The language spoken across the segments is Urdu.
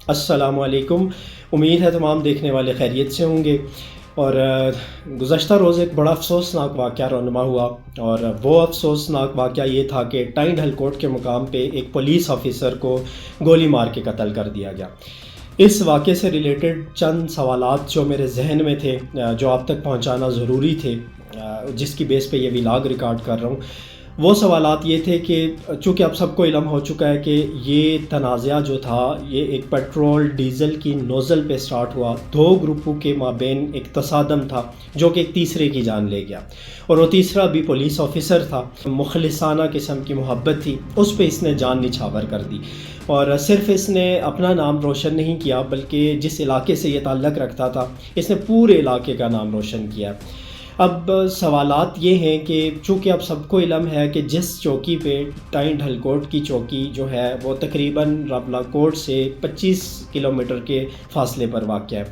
السلام علیکم۔ امید ہے تمام دیکھنے والے خیریت سے ہوں گے۔ اور گزشتہ روز ایک بڑا افسوسناک واقعہ رونما ہوا، اور وہ افسوسناک واقعہ یہ تھا کہ ٹائنڈ ہل کوٹ کے مقام پہ ایک پولیس آفیسر کو گولی مار کے قتل کر دیا گیا۔ اس واقعے سے ریلیٹڈ چند سوالات جو میرے ذہن میں تھے، جو آپ تک پہنچانا ضروری تھے، جس کی بیس پہ یہ ولاگ ریکارڈ کر رہا ہوں، وہ سوالات یہ تھے کہ چونکہ اب سب کو علم ہو چکا ہے کہ یہ تنازعہ جو تھا یہ ایک پیٹرول ڈیزل کی نوزل پہ سٹارٹ ہوا، دو گروپوں کے مابین ایک تصادم تھا جو کہ ایک تیسرے کی جان لے گیا، اور وہ تیسرا بھی پولیس آفیسر تھا۔ مخلصانہ قسم کی محبت تھی، اس پہ اس نے جان نچھاور کر دی، اور صرف اس نے اپنا نام روشن نہیں کیا بلکہ جس علاقے سے یہ تعلق رکھتا تھا اس نے پورے علاقے کا نام روشن کیا۔ اب سوالات یہ ہیں کہ چونکہ اب سب کو علم ہے کہ جس چوکی پہ ٹائنڈ ہل کوٹ کی چوکی جو ہے وہ تقریباً راولا کوٹ سے 25 کلومیٹر کے فاصلے پر واقع ہے۔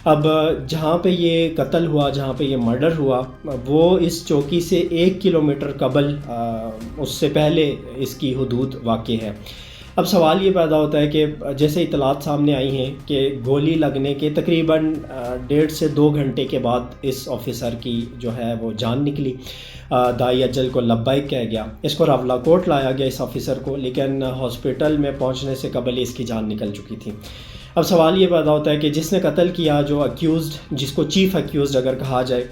اب جہاں پہ یہ قتل ہوا، جہاں پہ یہ مرڈر ہوا، وہ اس چوکی سے 1 کلومیٹر قبل اس سے پہلے اس کی حدود واقع ہے۔ اب سوال یہ پیدا ہوتا ہے کہ جیسے اطلاعات سامنے آئی ہیں کہ گولی لگنے کے تقریباً 1.5 سے 2 گھنٹے کے بعد اس آفیسر کی جو ہے وہ جان نکلی، دائی اجل کو لبیک کہہ گیا۔ اس کو راولا کوٹ لایا گیا اس آفیسر کو، لیکن ہاسپٹل میں پہنچنے سے قبل اس کی جان نکل چکی تھی۔ اب سوال یہ پیدا ہوتا ہے کہ جس نے قتل کیا، جو اکیوزڈ، جس کو چیف اکیوزڈ اگر کہا جائے،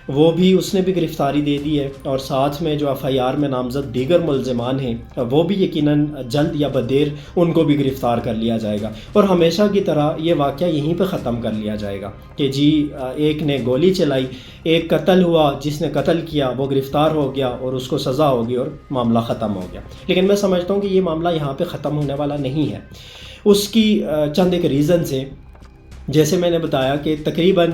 وہ بھی اس نے بھی گرفتاری دے دی ہے، اور ساتھ میں جو ایف آئی آر میں نامزد دیگر ملزمان ہیں وہ بھی یقیناً جلد یا بدیر ان کو بھی گرفتار کر لیا جائے گا، اور ہمیشہ کی طرح یہ واقعہ یہیں پہ ختم کر لیا جائے گا کہ جی ایک نے گولی چلائی، ایک قتل ہوا، جس نے قتل کیا وہ گرفتار ہو گیا اور اس کو سزا ہوگی اور معاملہ ختم ہو گیا۔ لیکن میں سمجھتا ہوں کہ یہ معاملہ یہاں پہ ختم ہونے والا نہیں ہے۔ اس کی چند ایک ریزن سے، جیسے میں نے بتایا کہ تقریباً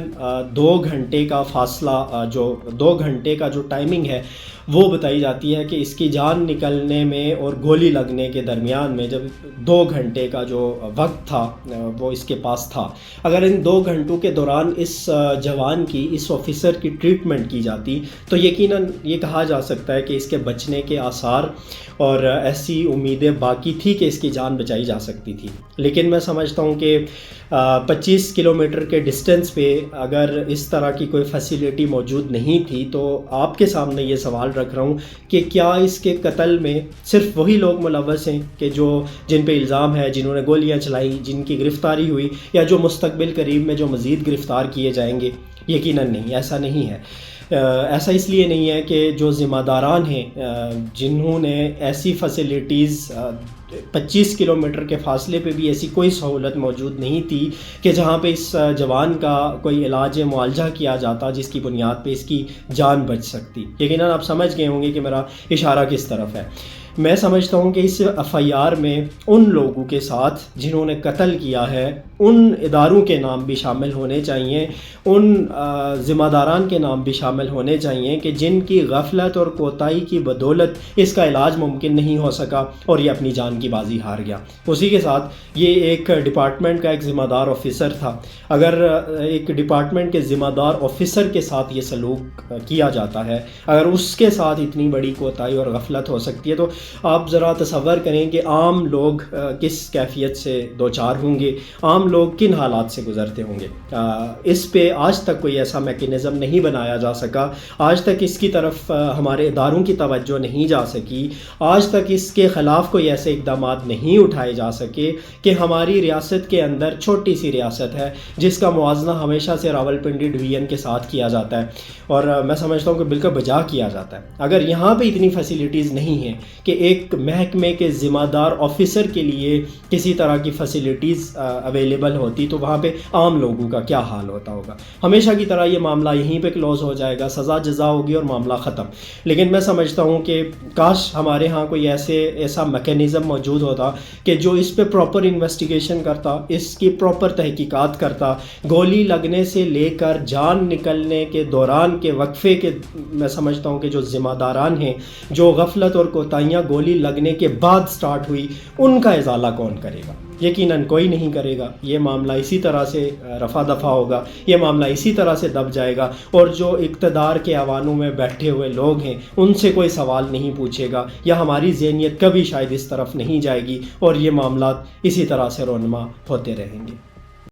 2 گھنٹے کا فاصلہ، جو 2 گھنٹے کا جو ٹائمنگ ہے وہ بتائی جاتی ہے کہ اس کی جان نکلنے میں اور گولی لگنے کے درمیان میں جب 2 گھنٹے کا جو وقت تھا وہ اس کے پاس تھا۔ اگر ان 2 گھنٹوں کے دوران اس جوان کی، اس آفیسر کی ٹریٹمنٹ کی جاتی تو یقیناً یہ کہا جا سکتا ہے کہ اس کے بچنے کے آثار اور ایسی امیدیں باقی تھی کہ اس کی جان بچائی جا سکتی تھی۔ لیکن میں سمجھتا ہوں کہ 25 کلومیٹر کے ڈسٹنس پہ اگر اس طرح کی کوئی فیسیلیٹی موجود نہیں تھی تو آپ کے سامنے یہ سوال رکھ رہا ہوں کہ کیا اس کے قتل میں صرف وہی لوگ ملوث ہیں کہ جن پہ الزام ہے، جنہوں نے گولیاں چلائی، جن کی گرفتاری ہوئی، یا جو مستقبل قریب میں جو مزید گرفتار کیے جائیں گے؟ یقیناً نہیں، ایسا نہیں ہے۔ ایسا اس لیے نہیں ہے کہ جو ذمہ داران ہیں، جنہوں نے ایسی فیسیلیٹیز 25 کلومیٹر کے فاصلے پہ بھی ایسی کوئی سہولت موجود نہیں تھی کہ جہاں پہ اس جوان کا کوئی علاج معالجہ کیا جاتا جس کی بنیاد پہ اس کی جان بچ سکتی۔ یقیناً آپ سمجھ گئے ہوں گے کہ میرا اشارہ کس طرف ہے۔ میں سمجھتا ہوں کہ اس ایف آئی آر میں ان لوگوں کے ساتھ جنہوں نے قتل کیا ہے، ان اداروں کے نام بھی شامل ہونے چاہیے، ان ذمہ داران کے نام بھی شامل ہونے چاہیے کہ جن کی غفلت اور کوتاہی کی بدولت اس کا علاج ممکن نہیں ہو سکا اور یہ اپنی جان کی بازی ہار گیا۔ اسی کے ساتھ یہ ایک ڈپارٹمنٹ کا ایک ذمہ دار آفیسر تھا۔ اگر ایک ڈپارٹمنٹ کے ذمہ دار آفیسر کے ساتھ یہ سلوک کیا جاتا ہے، اگر اس کے ساتھ اتنی بڑی کوتاہی اور غفلت ہو سکتی ہے، تو آپ ذرا تصور کریں کہ عام لوگ کس کیفیت سے دوچار ہوں گے، عام لوگ کن حالات سے گزرتے ہوں گے۔ اس پہ آج تک کوئی ایسا میکینزم نہیں بنایا جا سکا، آج تک اس کی طرف ہمارے اداروں کی توجہ نہیں جا سکی، آج تک اس کے خلاف کوئی ایسے اقدامات نہیں اٹھائے جا سکے کہ ہماری ریاست کے اندر، چھوٹی سی ریاست ہے جس کا موازنہ ہمیشہ سے راولپنڈی ڈویژن کے ساتھ کیا جاتا ہے، اور میں سمجھتا ہوں کہ بالکل بجا کیا جاتا ہے۔ اگر یہاں پہ اتنی فیسیلیٹیز نہیں ہیں کہ ایک محکمے کے ذمہ دار آفیسر کے لیے کسی طرح کی فیسیلیٹیز اویلیبل ہوتی تو وہاں پہ عام لوگوں کا کیا حال ہوتا ہوگا۔ ہمیشہ کی طرح یہ معاملہ یہیں پہ کلوز ہو جائے گا، سزا جزا ہوگی اور معاملہ ختم۔ لیکن میں سمجھتا ہوں کہ کاش ہمارے ہاں کوئی ایسا میکینزم موجود ہوتا کہ جو اس پہ پراپر انویسٹیگیشن کرتا، اس کی پراپر تحقیقات کرتا، گولی لگنے سے لے کر جان نکلنے کے دوران کے وقفے کے، میں سمجھتا ہوں کہ جو ذمہ داران ہیں، جو غفلت اور کوتاہیاں گولی لگنے کے بعد سٹارٹ ہوئی، ان کا ازالہ کون کرے گا؟ یقیناً کوئی نہیں کرے گا. یہ معاملہ اسی طرح سے رفع دفع ہوگا، یہ معاملہ اسی طرح سے دب جائے گا، اور جو اقتدار کے ایوانوں میں بیٹھے ہوئے لوگ ہیں ان سے کوئی سوال نہیں پوچھے گا، یا ہماری ذہنیت کبھی شاید اس طرف نہیں جائے گی، اور یہ معاملات اسی طرح سے رونما ہوتے رہیں گے.